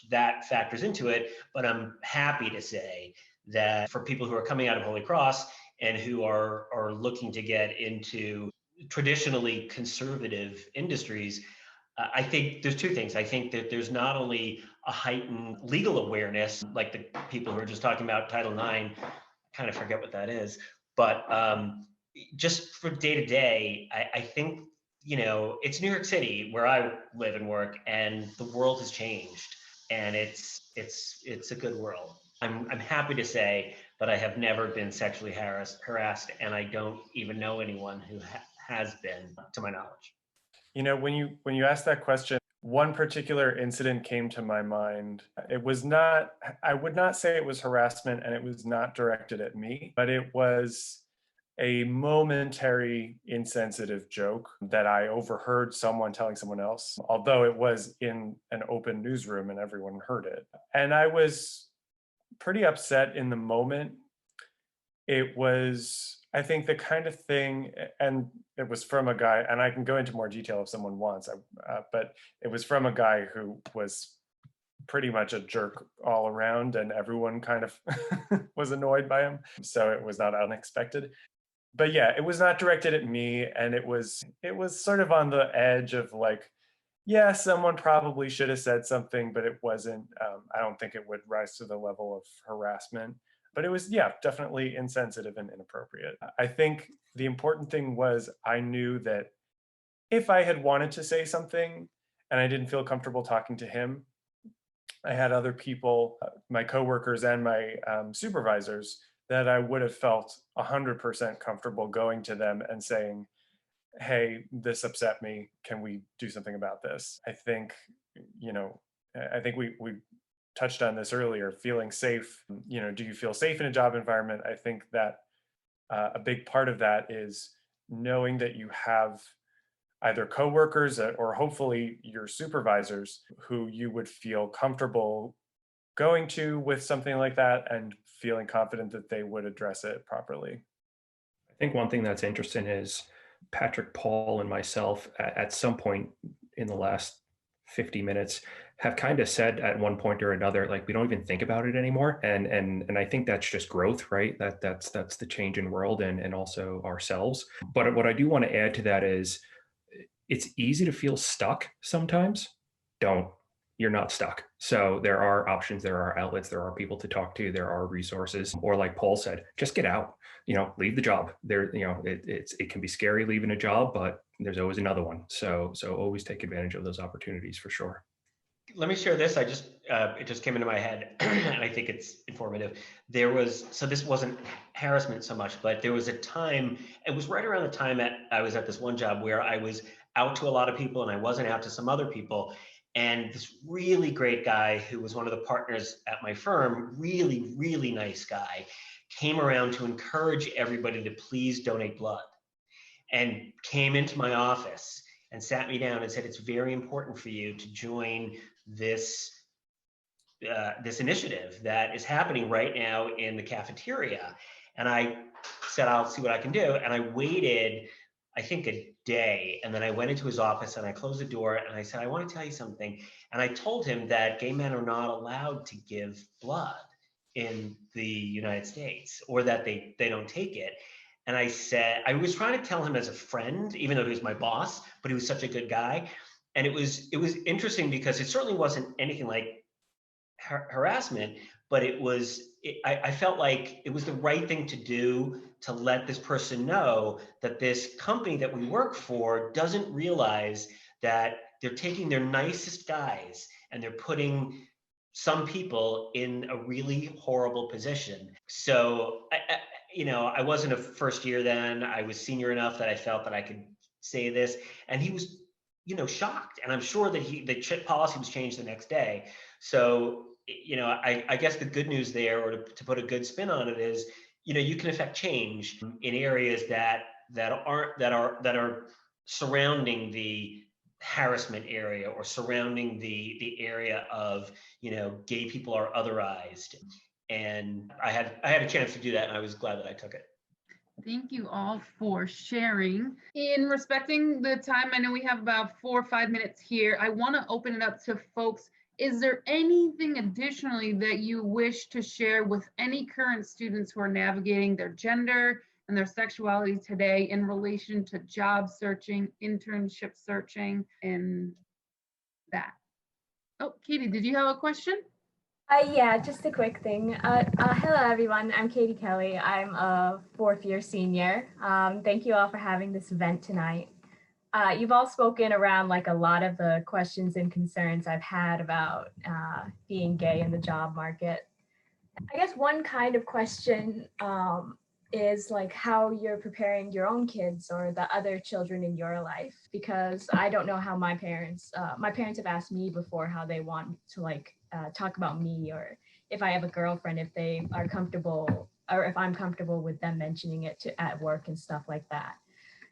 that factors into it. But I'm happy to say that for people who are coming out of Holy Cross and who are looking to get into traditionally conservative industries, I think there's two things. I think that there's not only a heightened legal awareness, like the people who are just talking about Title IX, I kind of forget what that is, but just for day to day, I think, it's New York City where I live and work, and the world has changed, and it's a good world. I'm happy to say that I have never been sexually harassed, and I don't even know anyone who has been, to my knowledge. When you asked that question, one particular incident came to my mind. I would not say it was harassment, and it was not directed at me, but it was a momentary insensitive joke that I overheard someone telling someone else, although it was in an open newsroom and everyone heard it. And I was pretty upset in the moment. It was, I think, the kind of thing, and it was from a guy, and I can go into more detail if someone wants, but it was from a guy who was pretty much a jerk all around, and everyone kind of was annoyed by him. So it was not unexpected. but yeah, it was not directed at me, and it was sort of on the edge of like, yeah, someone probably should have said something, but it wasn't. I don't think it would rise to the level of harassment, but it was, yeah, definitely insensitive and inappropriate. I think the important thing was I knew that if I had wanted to say something and I didn't feel comfortable talking to him, I had other people, my coworkers and my supervisors, that I would have felt 100% comfortable going to them and saying, hey, this upset me. Can we do something about this? I think, you know, I think we touched on this earlier, feeling safe. You know, do you feel safe in a job environment? I think that a big part of that is knowing that you have either coworkers or hopefully your supervisors who you would feel comfortable going to with something like that and feeling confident that they would address it properly. I think one thing that's interesting is Patrick, Paul, and myself at some point in the last 50 minutes have kind of said at one point or another, like, we don't even think about it anymore. And I think that's just growth, right? That's the change in world and also ourselves. But what I do want to add to that is it's easy to feel stuck sometimes. Don't. You're not stuck. So there are options, there are outlets, there are people to talk to, there are resources. Or like Paul said, just get out. Leave the job. It can be scary leaving a job, but there's always another one. So always take advantage of those opportunities for sure. Let me share this. It just came into my head, and I think it's informative. So this wasn't harassment so much, but there was a time. It was right around the time I was at this one job where I was out to a lot of people, and I wasn't out to some other people. And this really great guy who was one of the partners at my firm, really, really nice guy, came around to encourage everybody to please donate blood, and came into my office and sat me down and said, it's very important for you to join this initiative that is happening right now in the cafeteria. And I said, I'll see what I can do. And I waited, I think, a day. And then I went into his office and I closed the door and I said, I want to tell you something. And I told him that gay men are not allowed to give blood in the United States, or that they don't take it. And I said, I was trying to tell him as a friend, even though he was my boss, but he was such a good guy. And it was interesting because it certainly wasn't anything like harassment, but I felt like it was the right thing to do, to let this person know that this company that we work for doesn't realize that they're taking their nicest guys and they're putting some people in a really horrible position. So I wasn't a first year then. I was senior enough that I felt that I could say this, and he was, shocked. And I'm sure that the policy was changed the next day. So, I guess the good news there, or to put a good spin on it, is, you can affect change in areas that are surrounding the harassment area, or surrounding the area of, gay people are otherized. And I had a chance to do that, and I was glad that I took it. Thank you all for sharing. In respecting the time, I know we have about 4 or 5 minutes here. I want to open it up to folks. Is there anything additionally that you wish to share with any current students who are navigating their gender and their sexuality today in relation to job searching, internship searching, and that? Oh, Katie, did you have a question? Yeah, just a quick thing. Hello, everyone. I'm Katie Kelly. I'm a 4th-year senior. Thank you all for having this event tonight. You've all spoken around like a lot of the questions and concerns I've had about being gay in the job market. I guess one kind of question is like how you're preparing your own kids or the other children in your life, because I don't know how my parents have asked me before how they want to talk about me, or if I have a girlfriend, if they are comfortable, or if I'm comfortable with them mentioning it at work and stuff like that.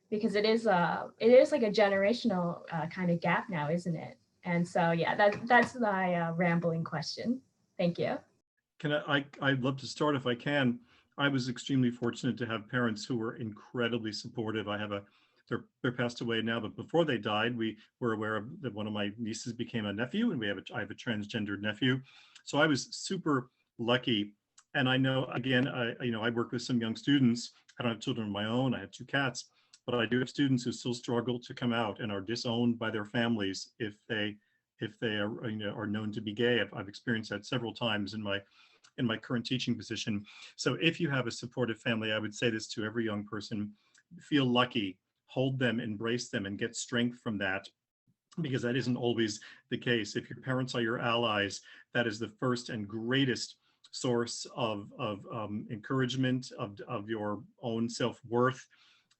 Because it is like a generational kind of gap now, isn't it? And so, yeah, that's my rambling question. Thank you. I'd love to start if I can. I was extremely fortunate to have parents who were incredibly supportive. They're passed away now, but before they died, we were aware of that one of my nieces became a nephew, and I have a transgendered nephew. So I was super lucky And I know, again, I work with some young students. I don't have children of my own. I have 2 cats, but I do have students who still struggle to come out and are disowned by their families if they are, are known to be gay. I've experienced that several times in my current teaching position. So if you have a supportive family, I would say this to every young person: feel lucky, hold them, embrace them, and get strength from that, because that isn't always the case. If your parents are your allies, that is the first and greatest source of encouragement of your own self-worth.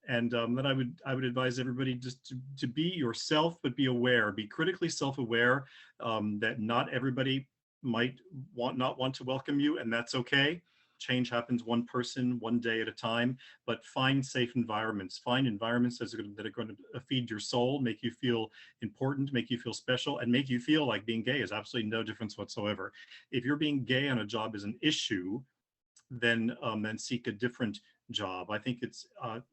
And then I would advise everybody just to be yourself, but be aware, be critically self-aware, that not everybody might not want to welcome you, and that's okay. Change happens one person, one day at a time, but find safe environments. Find environments that are going to feed your soul, make you feel important, make you feel special, and make you feel like being gay is absolutely no difference whatsoever. If you're being gay on a job is an issue, then seek a different job. I think it's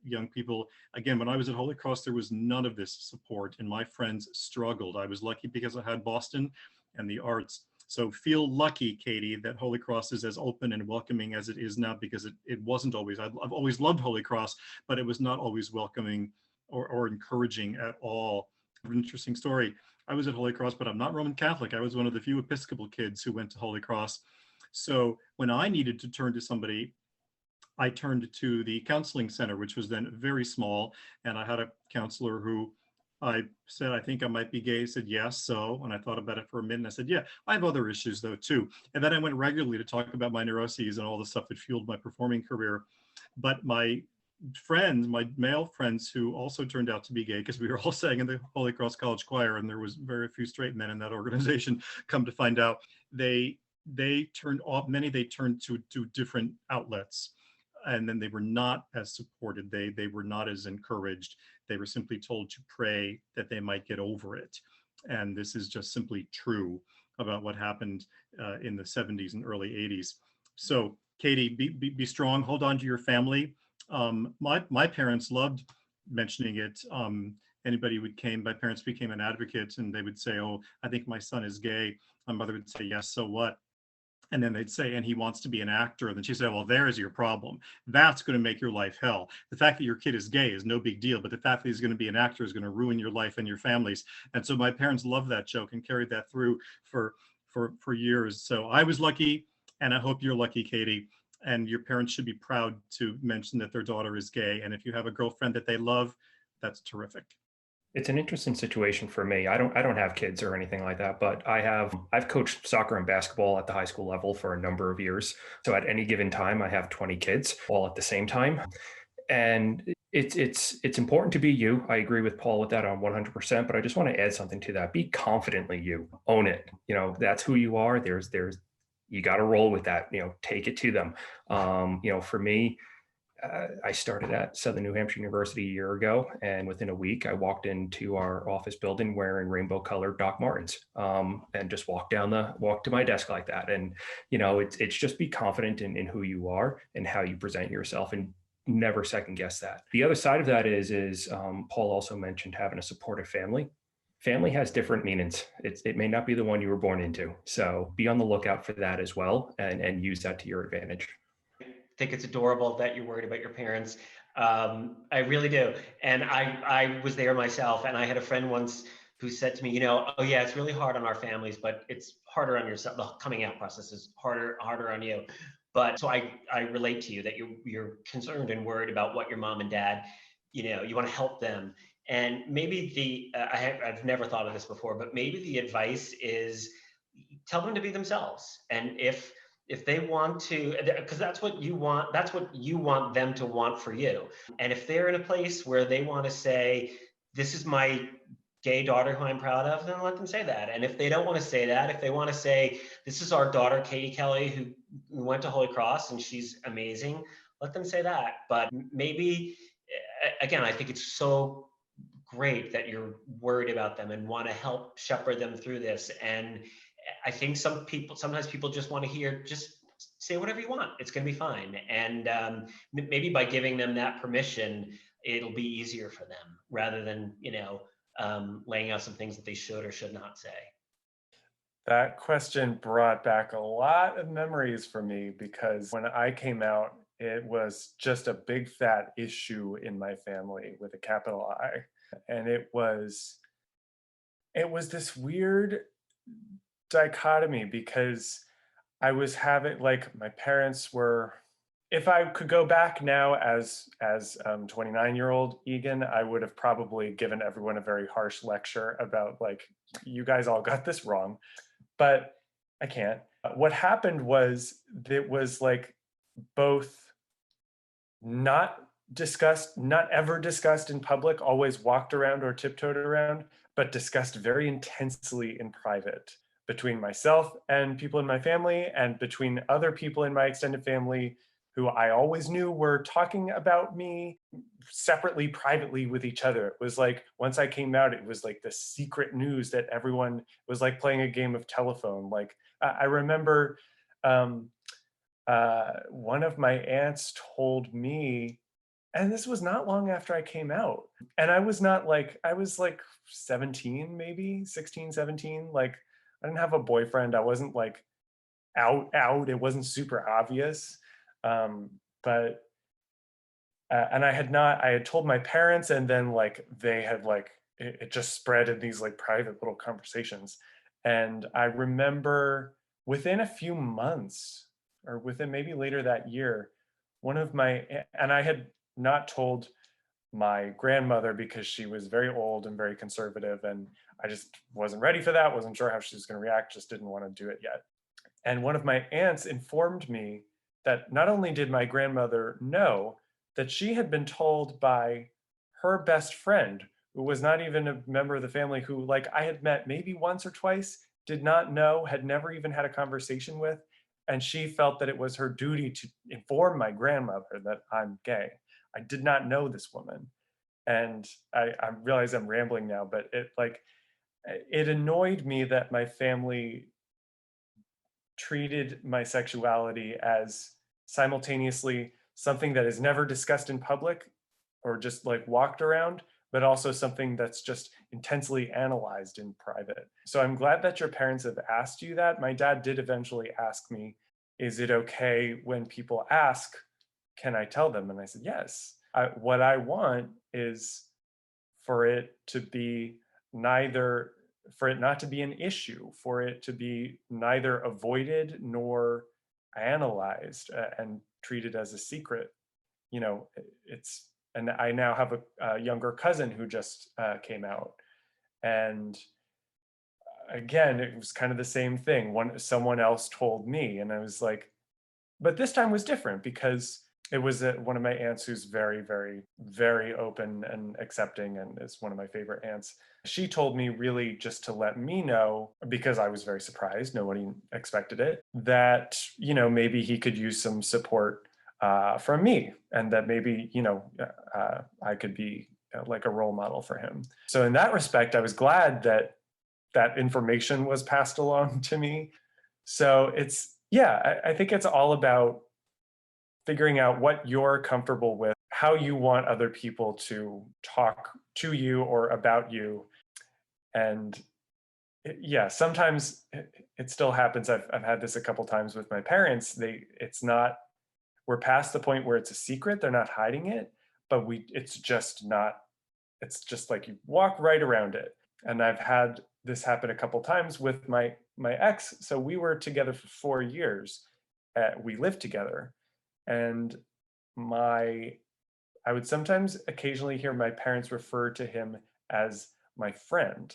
young people, again, when I was at Holy Cross, there was none of this support, and my friends struggled. I was lucky because I had Boston and the arts. So feel lucky, Katie, that Holy Cross is as open and welcoming as it is now, because it wasn't always. I've always loved Holy Cross, but it was not always welcoming or encouraging at all. An interesting story. I was at Holy Cross, but I'm not Roman Catholic. I was one of the few Episcopal kids who went to Holy Cross. So when I needed to turn to somebody, I turned to the counseling center, which was then very small. And I had a counselor who I said, I think I might be gay. He said, yes. So, and I thought about it for a minute, and I said, yeah, I have other issues though too. And then I went regularly to talk about my neuroses and all the stuff that fueled my performing career. But my friends, my male friends who also turned out to be gay, because we were all sang in the Holy Cross College Choir, and there was very few straight men in that organization, come to find out, they turned off, they turned to different outlets. And then they were not as supported. They were not as encouraged. They were simply told to pray that they might get over it. And this is just simply true about what happened in the 70s and early 80s. So Katie, be strong, hold on to your family. My parents loved mentioning it. Anybody who came, my parents became an advocate, and they would say, oh, I think my son is gay. My mother would say, yes, so what? And then they'd say, and he wants to be an actor. And then she'd say, well, there's your problem. That's going to make your life hell. The fact that your kid is gay is no big deal, but the fact that he's going to be an actor is going to ruin your life and your family's. And so my parents loved that joke and carried that through for years. So I was lucky, and I hope you're lucky, Katie. And your parents should be proud to mention that their daughter is gay. And if you have a girlfriend that they love, that's terrific. It's an interesting situation for me. I don't have kids or anything like that, but I've coached soccer and basketball at the high school level for a number of years. So at any given time, I have 20 kids all at the same time. And it's important to be you. I agree with Paul with that on 100%, but I just want to add something to that. Be confidently you. Own it. That's who you are. You got to roll with that, take it to them. For me, I started at Southern New Hampshire University a year ago, and within a week, I walked into our office building wearing rainbow-colored Doc Martens, and just walked to my desk like that. And it's just be confident in who you are and how you present yourself, and never second guess that. The other side of that is Paul also mentioned having a supportive family. Family has different meanings. It may not be the one you were born into, so be on the lookout for that as well, and use that to your advantage. Think it's adorable that you're worried about your parents. I really do. And I was there myself, and I had a friend once who said to me, oh yeah, it's really hard on our families, but it's harder on yourself. The coming out process is harder on you. But so I relate to you that you're concerned and worried about what your mom and dad, you want to help them. And maybe I've never thought of this before, but maybe the advice is tell them to be themselves. And if they want to, because that's what you want them to want for you. And if they're in a place where they want to say, this is my gay daughter who I'm proud of, then let them say that. And if they don't want to say that, if they want to say, this is our daughter, Katie Kelly, who went to Holy Cross and she's amazing, let them say that. But maybe, again, I think it's so great that you're worried about them and want to help shepherd them through this. And I think sometimes people just want to hear, just say whatever you want. It's going to be fine. And maybe by giving them that permission, it'll be easier for them rather than, laying out some things that they should or should not say. That question brought back a lot of memories for me, because when I came out, it was just a big fat issue in my family with a capital I. And it was this weird dichotomy, because I was having, like, my parents were, if I could go back now as 29-year-old Egan, I would have probably given everyone a very harsh lecture about, like, you guys all got this wrong, but I can't. What happened was, it was like both not discussed, not ever discussed in public, always walked around or tiptoed around, but discussed very intensely in private between myself and people in my family, and between other people in my extended family who I always knew were talking about me separately, privately with each other. It was like, once I came out, it was like the secret news that everyone was like playing a game of telephone. Like, I remember one of my aunts told me, and this was not long after I came out, and I was like 17, maybe 16, 17. Like, I didn't have a boyfriend. I wasn't like out. It wasn't super obvious. But and I had told my parents, and then like they had like, it just spread in these like private little conversations. And I remember within a few months, or within maybe later that year, and I had not told my grandmother because she was very old and very conservative, and I just wasn't ready for that, wasn't sure how she was going to react, just didn't want to do it yet. And one of my aunts informed me that not only did my grandmother know, that she had been told by her best friend, who was not even a member of the family, who like I had met maybe once or twice, did not know, had never even had a conversation with. And she felt that it was her duty to inform my grandmother that I'm gay. I did not know this woman. And I realize I'm rambling now, but it annoyed me that my family treated my sexuality as simultaneously something that is never discussed in public or just like walked around, but also something that's just intensely analyzed in private. So I'm glad that your parents have asked you that. My dad did eventually ask me, is it okay when people ask, can I tell them? And I said, yes. What I want is for it not to be an issue, for it to be neither avoided nor analyzed and treated as a secret. You know, and I now have a younger cousin who just came out, and again, it was kind of the same thing. Someone else told me, and I was like, but this time was different because it was one of my aunts who's very, very, very open and accepting, and is one of my favorite aunts. She told me really just to let me know, because I was very surprised, nobody expected it, that, you know, maybe he could use some support from me, and that maybe, you know, I could be like a role model for him. So in that respect, I was glad that that information was passed along to me. So I think it's all about figuring out what you're comfortable with, how you want other people to talk to you or about you. And sometimes it still happens. I've had this a couple times with my parents. We're past the point where it's a secret. They're not hiding it, but it's just like you walk right around it. And I've had this happen a couple times with my ex. So we were together for 4 years. We lived together. And I would sometimes occasionally hear my parents refer to him as my friend.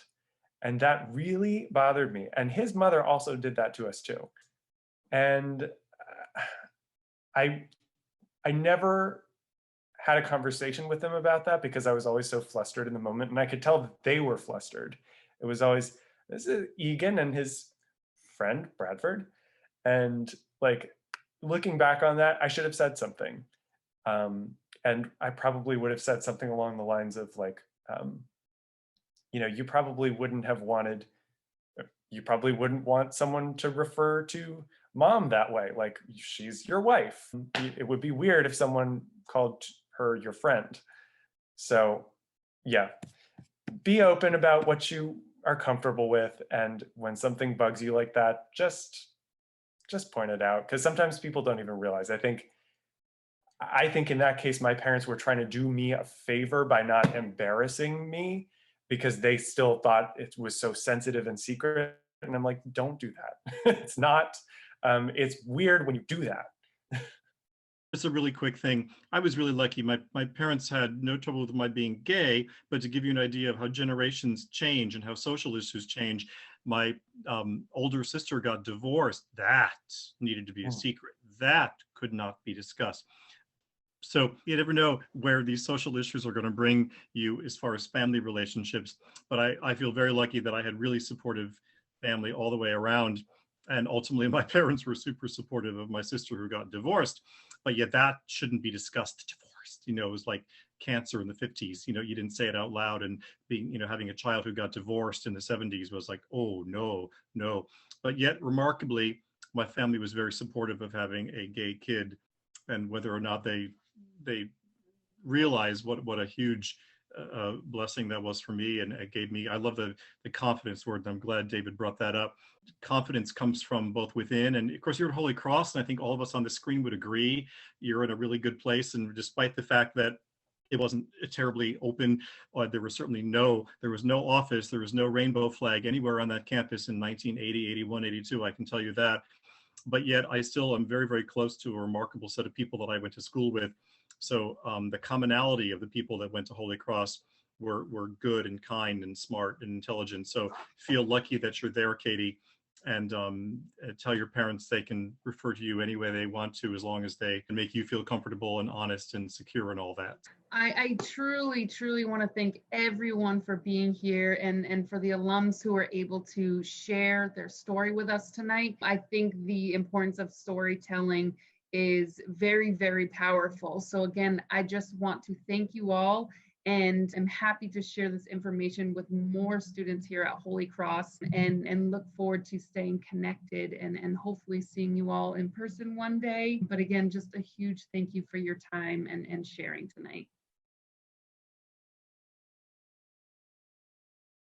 And that really bothered me. And his mother also did that to us too. And I never had a conversation with them about that, because I was always so flustered in the moment. And I could tell that they were flustered. It was always, this is Egan and his friend, Bradford. And like, looking back on that, I should have said something. And I probably would have said something along the lines of like, you know, you probably wouldn't want someone to refer to mom that way. Like, she's your wife. It would be weird if someone called her your friend. So yeah, be open about what you are comfortable with. And when something bugs you like that, just point it out, because sometimes people don't even realize. I think in that case, my parents were trying to do me a favor by not embarrassing me, because they still thought it was so sensitive and secret. And I'm like, don't do that. It's not, it's weird when you do that. Just a really quick thing. I was really lucky. My parents had no trouble with my being gay, but to give you an idea of how generations change and how social issues change, my older sister got divorced. That needed to be a secret. That could not be discussed. So you never know where these social issues are going to bring you as far as family relationships. But I feel very lucky that I had really supportive family all the way around. And ultimately, my parents were super supportive of my sister who got divorced. But yet that shouldn't be discussed. Divorced, it was like cancer in the 50s. You didn't say it out loud. And being, having a child who got divorced in the 70s was like, oh, no, no. But yet, remarkably, my family was very supportive of having a gay kid. And whether or not they realize what a huge blessing that was for me, and it gave me, I love the confidence word, and I'm glad David brought that up. Confidence comes from both within, and of course you're at Holy Cross, and I think all of us on the screen would agree you're in a really good place. And despite the fact that it wasn't terribly open, there was no office, there was no rainbow flag anywhere on that campus in 1980, 81, 82, I can tell you that. But yet I still am very, very close to a remarkable set of people that I went to school with. So the commonality of the people that went to Holy Cross were good and kind and smart and intelligent. So feel lucky that you're there, Katie, and tell your parents they can refer to you any way they want to, as long as they can make you feel comfortable and honest and secure and all that. I truly, truly want to thank everyone for being here, and for the alums who are able to share their story with us tonight. I think the importance of storytelling is very, very powerful. So again, I just want to thank you all, and I'm happy to share this information with more students here at Holy Cross, and look forward to staying connected and hopefully seeing you all in person one day. But again, just a huge thank you for your time and sharing tonight.